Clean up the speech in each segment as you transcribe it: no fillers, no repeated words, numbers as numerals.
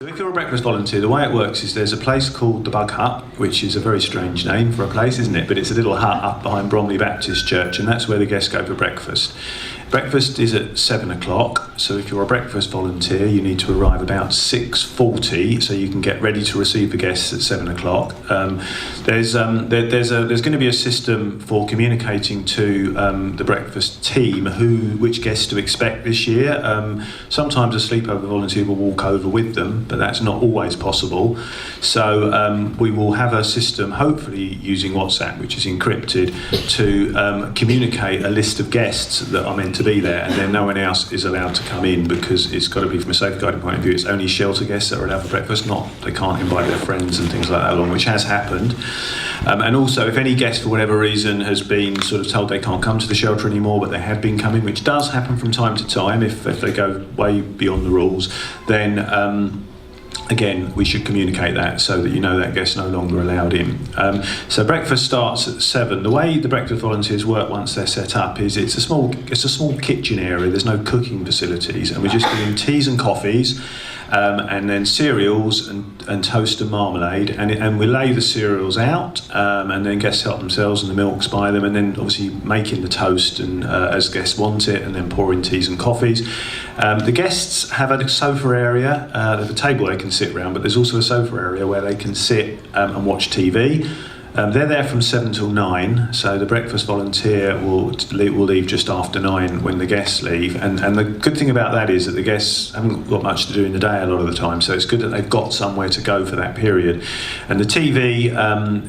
If you're a breakfast volunteer, the way it works is there's a place called the Bug Hut, which is a very strange name for a place, isn't it? But it's a little hut up behind Bromley Baptist Church, and that's where the guests go for breakfast. Breakfast is at 7 o'clock, so if you're a breakfast volunteer, you need to arrive about 6:40, so you can get ready to receive the guests at 7 o'clock. There's going to be a system for communicating to the breakfast team which guests to expect this year. Sometimes a sleepover volunteer will walk over with them, but that's not always possible. So we will have a system, hopefully using WhatsApp, which is encrypted, to communicate a list of guests that are meant to be there, and then no one else is allowed to come in, because it's got to be, from a safeguarding point of view, it's only shelter guests that are allowed for breakfast, they can't invite their friends and things like that along, which has happened. And also, if any guest for whatever reason has been sort of told they can't come to the shelter anymore, but they have been coming, which does happen from time to time if they go way beyond the rules, then again, we should communicate that so that you know that guest's no longer allowed in. So breakfast starts at 7. The way the breakfast volunteers work once they're set up is it's a small kitchen area. There's no cooking facilities, and we're just giving teas and coffees, and then cereals and toast and marmalade, and we lay the cereals out, and then guests help themselves and the milks by them, and then obviously making the toast and as guests want it, and then pouring teas and coffees. The guests have a sofa area. There's a table they can sit around, but there's also a sofa area where they can sit and watch TV. They're there from 7 till 9, so the breakfast volunteer will leave just after 9 when the guests leave. And the good thing about that is that the guests haven't got much to do in the day a lot of the time, so it's good that they've got somewhere to go for that period. And the TV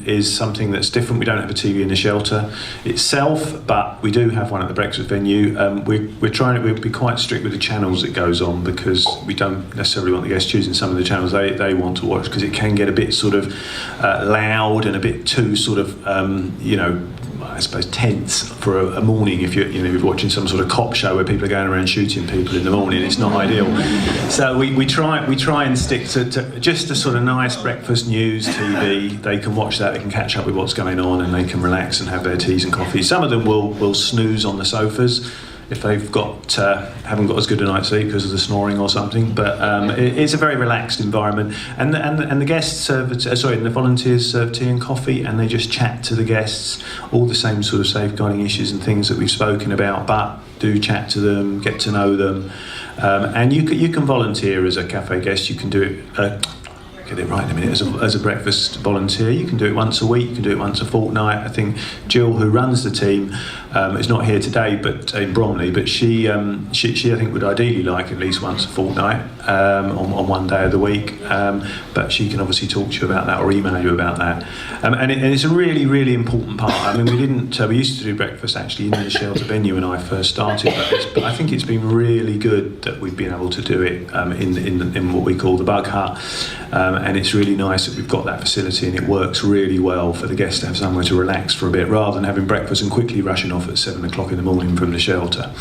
is something that's different. We don't have a TV in the shelter itself, but we do have one at the breakfast venue. We'll be quite strict with the channels it goes on, because we don't necessarily want the guests choosing some of the channels they want to watch, because it can get a bit sort of loud and a bit too sort of I suppose tense for a morning. If you're watching some sort of cop show where people are going around shooting people in the morning, it's not ideal. So we try and stick to just a sort of nice breakfast news TV. They can watch that, they can catch up with what's going on, and they can relax and have their teas and coffees. Some of them will snooze on the sofas if they've haven't got as good a night's sleep because of the snoring or something. But it's a very relaxed environment, and the guests the volunteers serve tea and coffee, and they just chat to the guests, all the same sort of safeguarding issues and things that we've spoken about, but do chat to them, get to know them, and you can volunteer as a cafe guest. You can do it. Get it right in a minute. As a breakfast volunteer, you can do it once a week, you can do it once a fortnight. I think Jill, who runs the team, is not here today, but in Bromley. But she I think would ideally like at least once a fortnight on one day of the week. But she can obviously talk to you about that or email you about that. And it's a really, really important part. I mean, we used to do breakfast actually in the shelter venue when I first started, but I think it's been really good that we've been able to do it in what we call the Bug Hut. And it's really nice that we've got that facility, and it works really well for the guests to have somewhere to relax for a bit, rather than having breakfast and quickly rushing off at 7 o'clock in the morning from the shelter.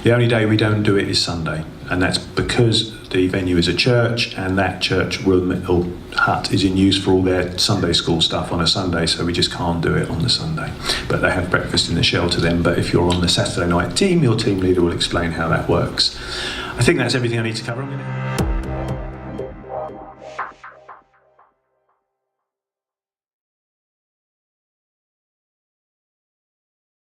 The only day we don't do it is Sunday, and that's because the venue is a church, and that church room or hut is in use for all their Sunday school stuff on a Sunday, so we just can't do it on the Sunday. But they have breakfast in the shelter then. But if you're on the Saturday night team, your team leader will explain how that works. I think that's everything I need to cover.